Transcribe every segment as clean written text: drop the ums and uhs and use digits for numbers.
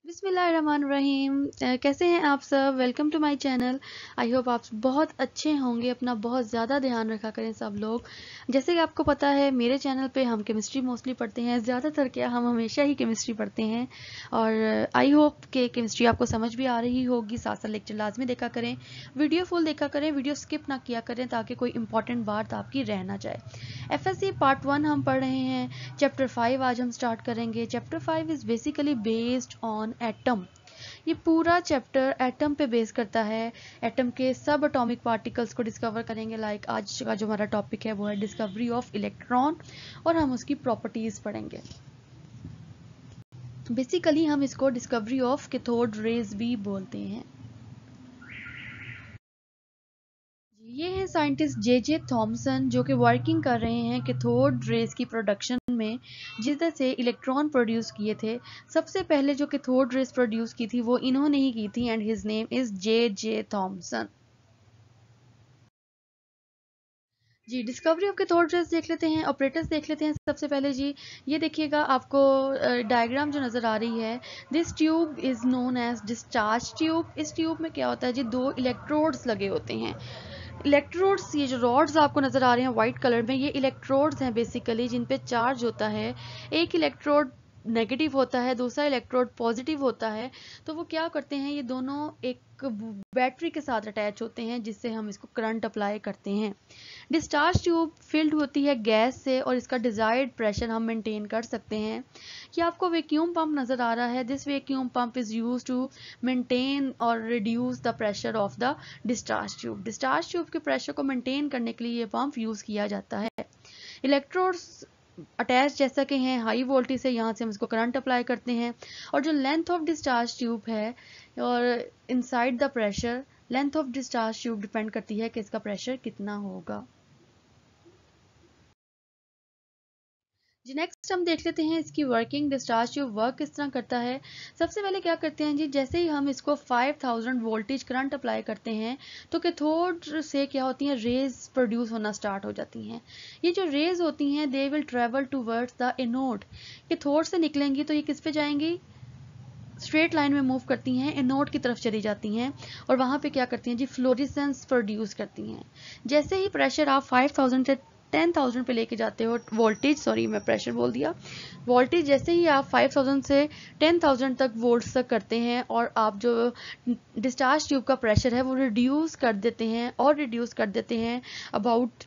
बिस्मिल्लाहिर्रहमानिर्रहीम। कैसे हैं आप सब। Welcome to my channel. I hope आप बहुत अच्छे होंगे। अपना बहुत ज़्यादा ध्यान रखा करें सब लोग। जैसे कि आपको पता है मेरे चैनल पे हम केमिस्ट्री मोस्टली पढ़ते हैं, ज़्यादातर क्या हम हमेशा ही केमिस्ट्री पढ़ते हैं। और आई होप कि केमिस्ट्री आपको समझ भी आ रही होगी। साथ साथ लेक्चर लाजमी देखा करें, वीडियो फुल देखा करें, वीडियो स्किप ना किया करें ताकि कोई इंपॉर्टेंट बात आपकी रह ना जाए। एफएससी पार्ट 1 हम पढ़ रहे हैं। चैप्टर 5 आज हम स्टार्ट करेंगे। Chapter 5 is basically based on atom. ये पूरा चैप्टर एटम पे बेस करता है। एटम के सब एटॉमिक पार्टिकल्स को डिस्कवर करेंगे। लाइक आज का जो हमारा टॉपिक है वो है डिस्कवरी ऑफ इलेक्ट्रॉन, और हम उसकी प्रॉपर्टीज पढ़ेंगे। बेसिकली हम इसको डिस्कवरी ऑफ कैथोड रेज भी बोलते हैं। ये है साइंटिस्ट जे जे थॉमसन, जो कि वर्किंग कर रहे हैं कैथोड रेज की प्रोडक्शन में, जिस से इलेक्ट्रॉन प्रोड्यूस किए थे। सबसे पहले जो कैथोड रेज प्रोड्यूस की थी वो इन्होंने ही की थी, and his name is J J Thomson. जी, डिस्कवरी ऑफ कैथोड रेज देख लेते हैं, ऑपरेटर्स देख लेते हैं। सबसे पहले जी ये देखिएगा, आपको डायग्राम जो नज़र आ रही है, this tube is known as discharge tube. इस ट्यूब में क्या होता है जी, दो इलेक्ट्रोड्स लगे होते हैं। इलेक्ट्रोड्स, ये जो रॉड्स आपको नजर आ रहे हैं व्हाइट कलर में, ये इलेक्ट्रोड्स हैं बेसिकली, जिन पे चार्ज होता है। एक इलेक्ट्रोड नेगेटिव होता है, दूसरा इलेक्ट्रोड पॉजिटिव होता है। तो वो क्या करते हैं, ये दोनों एक बैटरी के साथ अटैच होते हैं, जिससे हम इसको करंट अप्लाई करते हैं। डिस्चार्ज ट्यूब फिल्ड होती है गैस से, और इसका डिजायर्ड प्रेशर हम मेंटेन कर सकते हैं। ये आपको वैक्यूम पंप नजर आ रहा है। This vacuum pump is used to maintain और reduce the pressure of the discharge tube. Discharge tube के प्रेशर को मेंटेन करने के लिए ये पंप यूज किया जाता है। इलेक्ट्रोड्स अटैच जैसा कि हैं हाई वोल्टेज से, यहाँ से हम इसको करंट अप्लाई करते हैं। और जो लेंथ ऑफ डिस्चार्ज ट्यूब है और inside the pressure, length of discharge tube depend करती है कि इसका प्रेशर कितना होगा। जी नेक्स्ट हम देख लेते हैं इसकी वर्किंग। डिस्चार्ज ट्यूब वर्क किस तरह करता है। सबसे पहले क्या करते हैं जी, जैसे ही हम इसको 5000 वोल्टेज करंट अप्लाई करते हैं तो कैथोड से क्या होती हैं, रेज प्रोड्यूस होना स्टार्ट हो जाती हैं। ये जो रेज होती हैं they will travel towards the anode. Cathode से निकलेंगी तो ये किस पे जाएंगी, स्ट्रेट लाइन में मूव करती हैं, एनोड की तरफ चली जाती हैं, और वहां पे क्या करती हैं जी, फ्लोरेसेंस प्रोड्यूस करती हैं। जैसे ही प्रेशर आप 5000 से 10,000 पे लेके जाते हो, वोल्टेज, सॉरी मैं प्रेशर बोल दिया, वोल्टेज जैसे ही आप 5000 से 10,000 तक वोल्ट्स तक करते हैं, और आप जो डिस्चार्ज ट्यूब का प्रेशर है वो रिड्यूस कर देते हैं, और रिड्यूस कर देते हैं अबाउट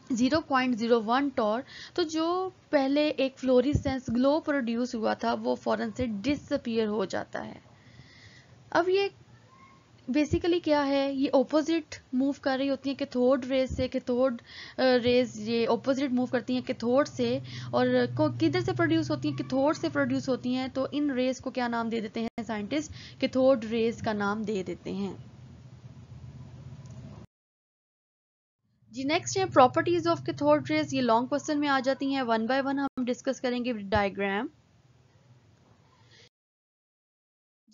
0.01 टॉर, तो जो पहले एक फ्लोरेसेंस ग्लो प्रोड्यूस हुआ था वो फौरन से डिसअपीयर हो जाता है। अब ये बेसिकली क्या है, ये ऑपोजिट मूव कर रही होती है कैथोड रेज से। कैथोड रेज ये ऑपोजिट मूव करती हैं कैथोड से, और किधर से प्रोड्यूस होती हैं, कैथोड से प्रोड्यूस होती हैं। तो इन रेज को क्या नाम दे देते हैं साइंटिस्ट, कैथोड रेज का नाम दे देते हैं। जी नेक्स्ट है प्रॉपर्टीज ऑफ कैथोड रेज। ये लॉन्ग क्वेश्चन में आ जाती हैं, वन बाय वन हम डिस्कस करेंगे डायग्राम।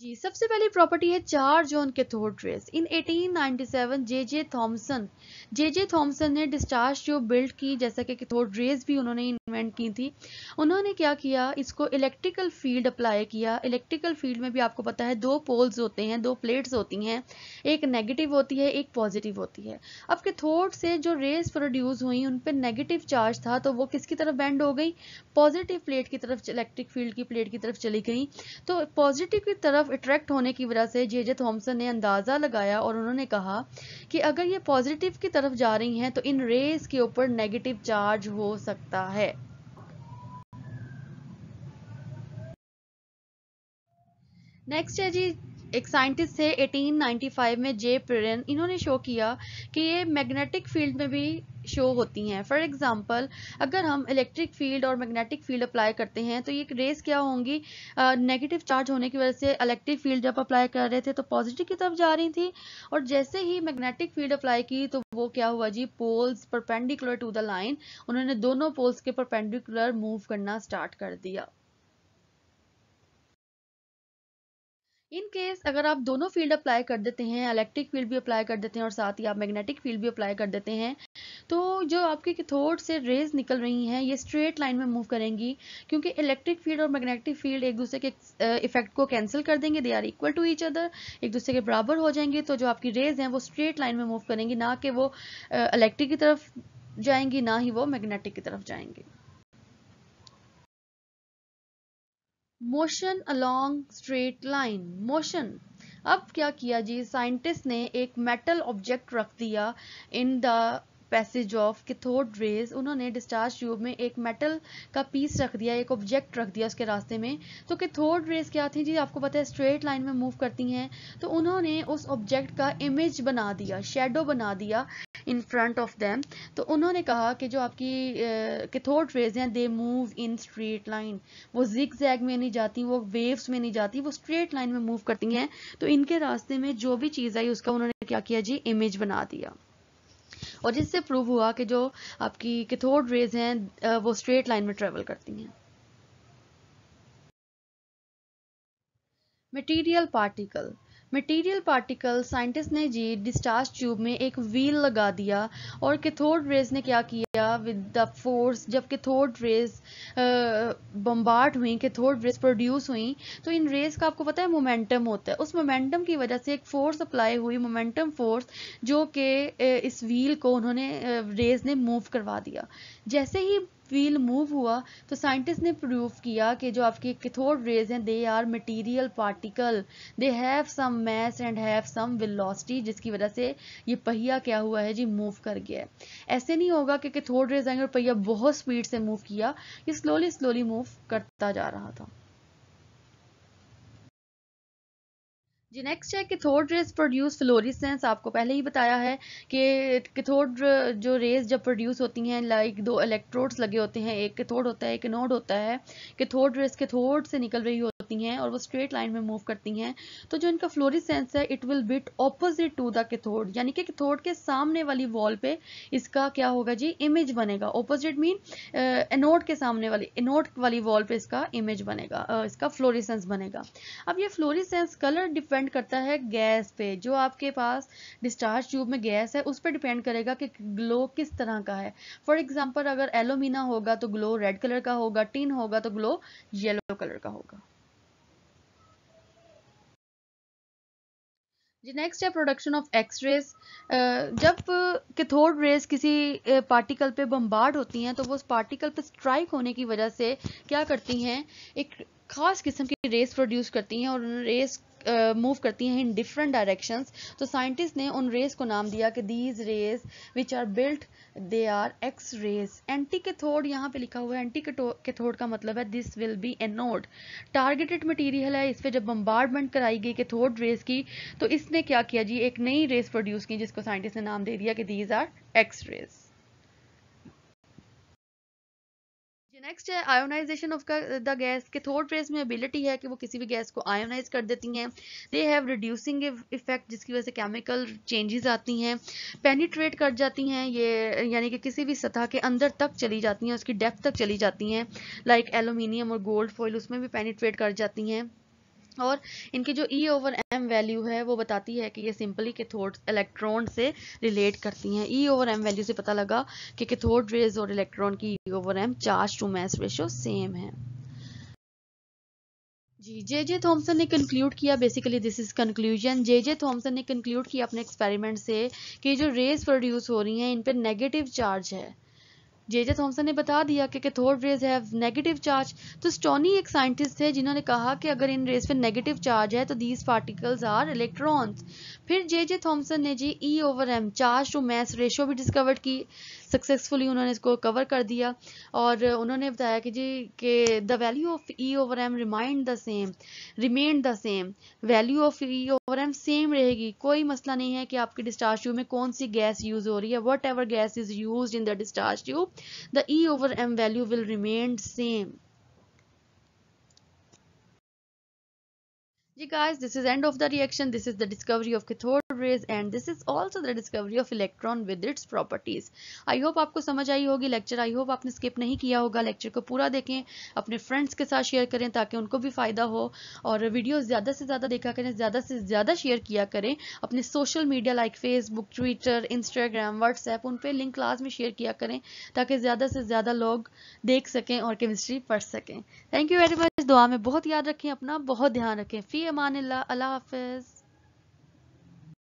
जी सबसे पहली प्रॉपर्टी है charge on cathode rays. In 1897 J J Thomson ने डिस्चार्ज ट्यूब बिल्ड की, जैसा कि कैथोड रेज भी उन्होंने इन्वेंट की थी। उन्होंने क्या किया, इसको इलेक्ट्रिकल फील्ड अप्लाई किया। इलेक्ट्रिकल फील्ड में भी आपको पता है दो पोल्स होते हैं, दो प्लेट्स होती हैं, एक नेगेटिव होती है, एक पॉजिटिव होती है। अब कैथोड से जो रेज प्रोड्यूस हुई उन पर नेगेटिव चार्ज था, तो वो किसकी तरफ बेंड हो गई, पॉजिटिव प्लेट की तरफ, इलेक्ट्रिक फील्ड की प्लेट की तरफ चली गई। तो पॉजिटिव की तरफ अट्रैक्ट होने की वजह से जे जे थॉमसन ने अंदाजा लगाया, और उन्होंने कहा कि अगर ये पॉजिटिव की तरफ जा रही हैं तो इन रेज के ऊपर नेगेटिव चार्ज हो सकता है। नेक्स्ट है जी, एक साइंटिस्ट थे 1895 में, जे पिरेन, इन्होंने शो किया कि ये मैग्नेटिक फील्ड में भी शो होती हैं। फॉर एग्जांपल, अगर हम इलेक्ट्रिक फील्ड और मैग्नेटिक फील्ड अप्लाई करते हैं तो ये रेस क्या होंगी, नेगेटिव चार्ज होने की वजह से इलेक्ट्रिक फील्ड जब अप्लाई कर रहे थे तो पॉजिटिव की तरफ जा रही थी, और जैसे ही मैग्नेटिक फील्ड अप्लाई की तो वो क्या हुआ जी, poles perpendicular to the line, उन्होंने दोनों पोल्स के परपेंडिकुलर मूव करना स्टार्ट कर दिया। इन केस अगर आप दोनों फील्ड अप्लाई कर देते हैं, इलेक्ट्रिक फील्ड भी अप्लाई कर देते हैं और साथ ही आप मैग्नेटिक फील्ड भी अप्लाई कर देते हैं, तो जो आपके कैथोड से रेज निकल रही हैं ये स्ट्रेट लाइन में मूव करेंगी, क्योंकि इलेक्ट्रिक फील्ड और मैग्नेटिक फील्ड एक दूसरे के इफेक्ट को कैंसिल कर देंगे, they are equal to each other, एक दूसरे के बराबर हो जाएंगे। तो जो आपकी रेज हैं वो स्ट्रेट लाइन में मूव करेंगी, ना कि वो इलेक्ट्रिक की तरफ जाएंगी, ना ही वो मैग्नेटिक की तरफ जाएंगी। Motion along straight line, motion. अब क्या किया जी, साइंटिस्ट ने एक मेटल ऑब्जेक्ट रख दिया in the passage of cathode raise. उन्होंने डिस्चार्ज ट्यूब में एक मेटल का पीस रख दिया, एक ऑब्जेक्ट रख दिया उसके रास्ते में। तो कैथोड रेज क्या थी जी, आपको पता है स्ट्रेट लाइन में मूव करती हैं, तो उन्होंने उस ऑब्जेक्ट का इमेज बना दिया, शेडो बना दिया इन फ्रंट ऑफ देम। तो उन्होंने कहा कि जो आपकी कैथोड रेज हैं they move in straight line, वो जिग जैग में नहीं जाती, वो वेव्स में नहीं जाती, वो स्ट्रेट लाइन में मूव करती हैं। तो इनके रास्ते में जो भी चीज़ आई उसका उन्होंने क्या किया जी, इमेज बना दिया, और जिससे प्रूव हुआ कि जो आपकी कैथोड रेज हैं वो स्ट्रेट लाइन में ट्रेवल करती हैं। Material particle, material particle scientist ने जी डिस्चार्ज ट्यूब में एक व्हील लगा दिया, और कैथोड रेज ने क्या किया विद द फोर्स, जब कैथोड रेज बम्बार्ड हुई, कैथोड रेज प्रोड्यूस हुई, तो इन रेज का आपको पता है मोमेंटम होता है, उस मोमेंटम की वजह से एक फोर्स अप्लाई हुई, मोमेंटम फोर्स, जो कि इस व्हील को उन्होंने रेज ने मूव करवा दिया। जैसे ही व्हील मूव हुआ तो साइंटिस्ट ने प्रूव किया कि जो आपकी कैथोड रेज हैं they are material particle, they have some mass and have some velocity, जिसकी वजह से ये पहिया क्या हुआ है जी, मूव कर गया है। ऐसे नहीं होगा कि कैथोड रेज आएंगे और पहिया बहुत स्पीड से मूव किया, ये स्लोली स्लोली मूव करता जा रहा था। जी नेक्स्ट है कैथोड रेज प्रोड्यूस फ्लोरेसेंस। आपको पहले ही बताया है कि कैथोड जो रेज जब प्रोड्यूस होती हैं, लाइक दो इलेक्ट्रोड्स लगे होते हैं, एक कैथोड होता है एक एनोड होता है, कैथोड रेज कैथोड से निकल रही होती हैं और वो स्ट्रेट लाइन में मूव करती हैं। तो जो इनका फ्लोरेसेंस है it will bit opposite to the cathode, यानी कि कैथोड के सामने वाली वॉल पे इसका क्या होगा जी, इमेज बनेगा। ऑपोजिट मीन एनोड के सामने वाली, एनोड वाली वॉल पे इसका इमेज बनेगा, इसका फ्लोरेसेंस बनेगा। अब ये फ्लोरेसेंस कलर डिपेंड करता है गैस पे, जो आपके पास डिस्चार्ज ट्यूब में गैस है उस पर डिपेंड करेगा कि ग्लो किस तरह का है। फॉर एग्जांपल अगर एल्यूमिना होगा तो ग्लो रेड कलर का होगा, टिन होगा तो ग्लो येलो कलर का होगा। जी नेक्स्ट है प्रोडक्शन ऑफ एक्स रेज। जब कैथोड रेज किसी पार्टिकल पे बम्बार्ड होती हैं तो वो उस पार्टिकल पे स्ट्राइक होने की वजह से क्या करती हैं, एक खास किस्म की रेस प्रोड्यूस करती हैं, और रेस मूव करती हैं इन डिफरेंट डायरेक्शंस। तो साइंटिस्ट ने उन रेस को नाम दिया कि these rays which are built they are X rays. Anti cathode यहाँ पे लिखा हुआ है, एंटी कैथोड का मतलब है this will be anode, targeted material है, इस पे जब बम्बार्डमेंट कराई गई कैथोड रेज की तो इसने क्या किया जी, एक नई रेस प्रोड्यूस की जिसको साइंटिस्ट ने नाम दे दिया कि these are X rays. Next है ionisation of the gas. Cathode rays में एबिलिटी है कि वो किसी भी गैस को आयोनाइज कर देती हैं, दे हैव रिड्यूसिंग इफेक्ट, जिसकी वजह से केमिकल चेंजेस आती हैं, पेनिट्रेट कर जाती हैं ये, यानी कि किसी भी सतह के अंदर तक चली जाती हैं, उसकी डेप्थ तक चली जाती हैं, लाइक एल्यूमिनियम और गोल्ड फॉइल उसमें भी पेनिट्रेट कर जाती हैं। और इनकी जो ई ओवर एम वैल्यू है वो बताती है कि ये सिंपली कैथोड इलेक्ट्रॉन से रिलेट करती हैं। ई ओवर एम वैल्यू से पता लगा कि कैथोड रेज और इलेक्ट्रॉन की E over M charge to mass ratio same है। जी जे जे थॉमसन ने कंक्लूड किया, basically this is conclusion, J J Thomson ने कंक्लूड किया अपने एक्सपेरिमेंट से कि जो रेज प्रोड्यूस हो रही हैं इन पर नेगेटिव चार्ज है। जे जे थॉमसन ने बता दिया कि cathode rays have negative charge. तो स्टोनी एक साइंटिस्ट थे जिन्होंने कहा कि अगर इन रेज पे नेगेटिव चार्ज है तो दीज पार्टिकल्स आर इलेक्ट्रॉन्स। फिर जे जे थॉमसन ने जी E over M charge to mass ratio भी डिस्कवर की, सक्सेसफुली उन्होंने इसको कवर कर दिया, और उन्होंने बताया कि जी कि the value of E over M remained the same, value of E over M same रहेगी। कोई मसला नहीं है कि आपकी डिस्चार्ज ट्यूब में कौन सी गैस यूज हो रही है, whatever gas is use in the discharge tube, the E over M value will remain same. जी guys, this is end of the reaction. This is the discovery of cathode rays, and this is also the discovery of electron with its properties. I hope आपको समझ आई होगी lecture, I hope आपने skip नहीं किया होगा, lecture को पूरा देखें, अपने फ्रेंड्स के साथ शेयर करें ताकि उनको भी फ़ायदा हो, और वीडियो ज़्यादा से ज़्यादा देखा करें, ज़्यादा से ज़्यादा शेयर किया करें अपने social media like Facebook, Twitter, Instagram, WhatsApp, उन पर लिंक क्लास में शेयर किया करें ताकि ज़्यादा से ज़्यादा लोग देख सकें और केमिस्ट्री पढ़ सकें। Thank you very much. दुआ में बहुत याद रखें, अपना बहुत ध्यान रखें। फ़ी अमान अल्लाह, अल्लाह हाफ़िज़।